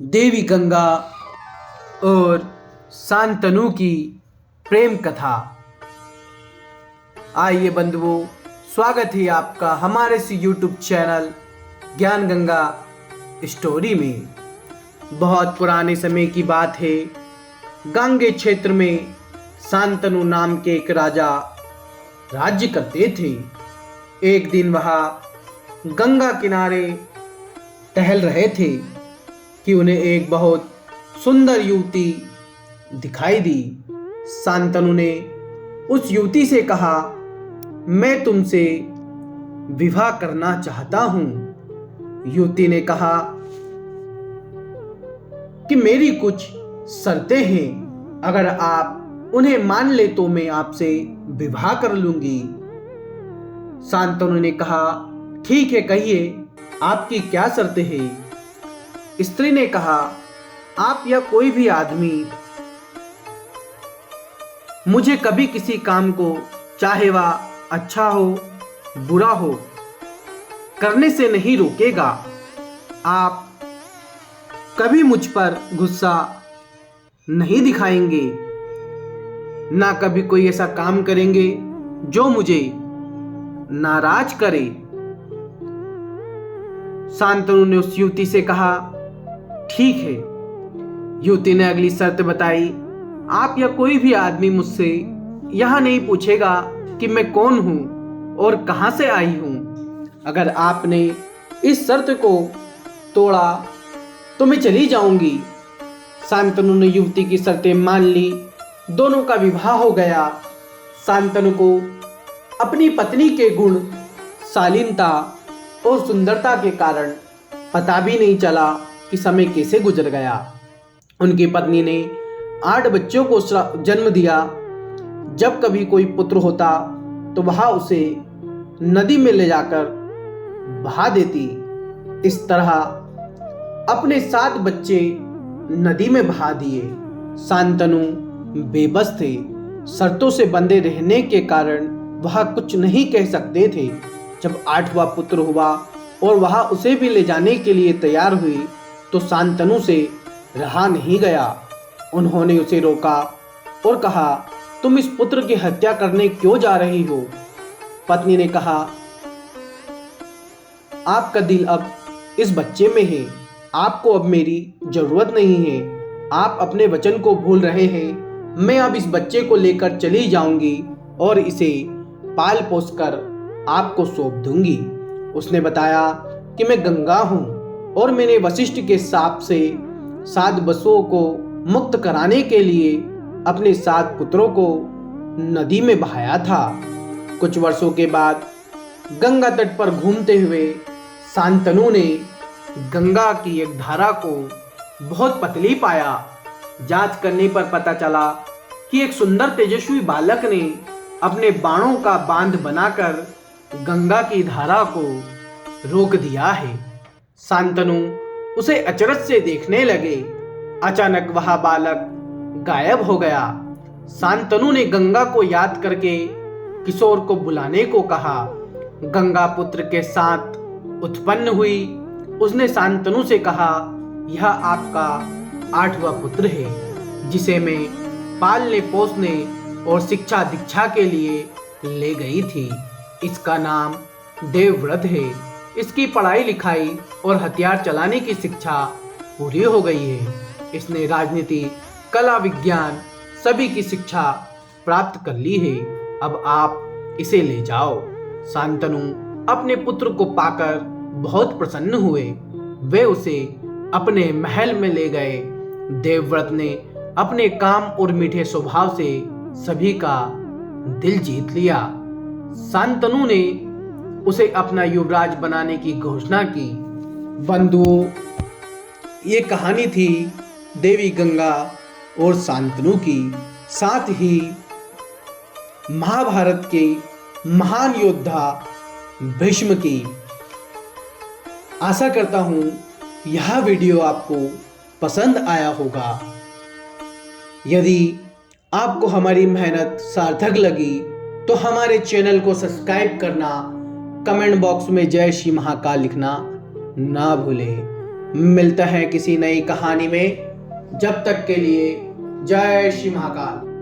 देवी गंगा और शांतनु की प्रेम कथा। आइए बंधुओं, स्वागत है आपका हमारे इस यूट्यूब चैनल ज्ञान गंगा स्टोरी में। बहुत पुराने समय की बात है। गांगे क्षेत्र में शांतनु नाम के एक राजा राज्य करते थे। एक दिन वह गंगा किनारे टहल रहे थे कि उन्हें एक बहुत सुंदर युवती दिखाई दी। शांतनु ने उस युवती से कहा, मैं तुमसे विवाह करना चाहता हूँ। युवती ने कहा कि मेरी कुछ शर्तें हैं, अगर आप उन्हें मान ले तो मैं आपसे विवाह कर लूंगी। शांतनु ने कहा, ठीक है, कहिए आपकी क्या शर्तें हैं। स्त्री ने कहा, आप या कोई भी आदमी मुझे कभी किसी काम को, चाहे वह अच्छा हो बुरा हो, करने से नहीं रोकेगा। आप कभी मुझ पर गुस्सा नहीं दिखाएंगे, ना कभी कोई ऐसा काम करेंगे जो मुझे नाराज करे। शांतनु ने उस युवती से कहा, ठीक है। युवती ने अगली शर्त बताई, आप या कोई भी आदमी मुझसे यह नहीं पूछेगा कि मैं कौन हूं और कहां से आई हूं। अगर आपने इस शर्त को तोड़ा तो मैं चली जाऊंगी। शांतनु ने युवती की शर्तें मान ली। दोनों का विवाह हो गया। शांतनु को अपनी पत्नी के गुण, शालीनता और सुंदरता के कारण पता भी नहीं चला कि समय कैसे गुजर गया। उनकी पत्नी ने 8 बच्चों को जन्म दिया। जब कभी कोई पुत्र होता तो वह उसे नदी में ले जाकर बहा देती। इस तरह अपने 7 बच्चे नदी में बहा दिए। शांतनु बेबस थे। शर्तों से बंधे रहने के कारण वह कुछ नहीं कह सकते थे। जब 8वां पुत्र हुआ और वह उसे भी ले जाने के लिए तैयार हुई तो शांतनु से रहा नहीं गया। उन्होंने उसे रोका और कहा, तुम इस पुत्र की हत्या करने क्यों जा रही हो। पत्नी ने कहा, आपका दिल अब इस बच्चे में है, आपको अब मेरी जरूरत नहीं है। आप अपने वचन को भूल रहे हैं। मैं अब इस बच्चे को लेकर चली जाऊंगी और इसे पाल पोस कर आपको सौंप दूंगी। उसने बताया कि मैं गंगा हूं और मैंने वशिष्ठ के शाप से 7 बसुओं को मुक्त कराने के लिए अपने 7 पुत्रों को नदी में बहाया था। कुछ वर्षों के बाद गंगा तट पर घूमते हुए शांतनु ने गंगा की एक धारा को बहुत पतली पाया। जांच करने पर पता चला कि एक सुंदर तेजस्वी बालक ने अपने बाणों का बांध बनाकर गंगा की धारा को रोक दिया है। शांतनु उसे अचरज से देखने लगे। अचानक वह बालक गायब हो गया। शांतनु ने गंगा को याद करके किशोर को बुलाने को कहा। गंगा पुत्र के साथ उत्पन्न हुई। उसने शांतनु से कहा, यह आपका 8वां पुत्र है, जिसे मैं पालने पोसने और शिक्षा दीक्षा के लिए ले गई थी। इसका नाम देवव्रत है। इसकी पढ़ाई लिखाई और हथियार चलाने की शिक्षा पूरी हो गई है। इसने राजनीति, कला, विज्ञान सभी की शिक्षा प्राप्त कर ली है। अब आप इसे ले जाओ। शांतनु अपने पुत्र को पाकर बहुत प्रसन्न हुए। वे उसे अपने महल में ले गए। देवव्रत ने अपने काम और मीठे स्वभाव से सभी का दिल जीत लिया। शांतनु ने उसे अपना युवराज बनाने की घोषणा की। बंधुओं, ये कहानी थी देवी गंगा और शांतनु की, साथ ही महाभारत के महान योद्धा भीष्म की। आशा करता हूँ यह वीडियो आपको पसंद आया होगा। यदि आपको हमारी मेहनत सार्थक लगी तो हमारे चैनल को सब्सक्राइब करना, कमेंट बॉक्स में जय श्री महाकाल लिखना ना भूलें। मिलता है किसी नई कहानी में। जब तक के लिए जय श्री महाकाल।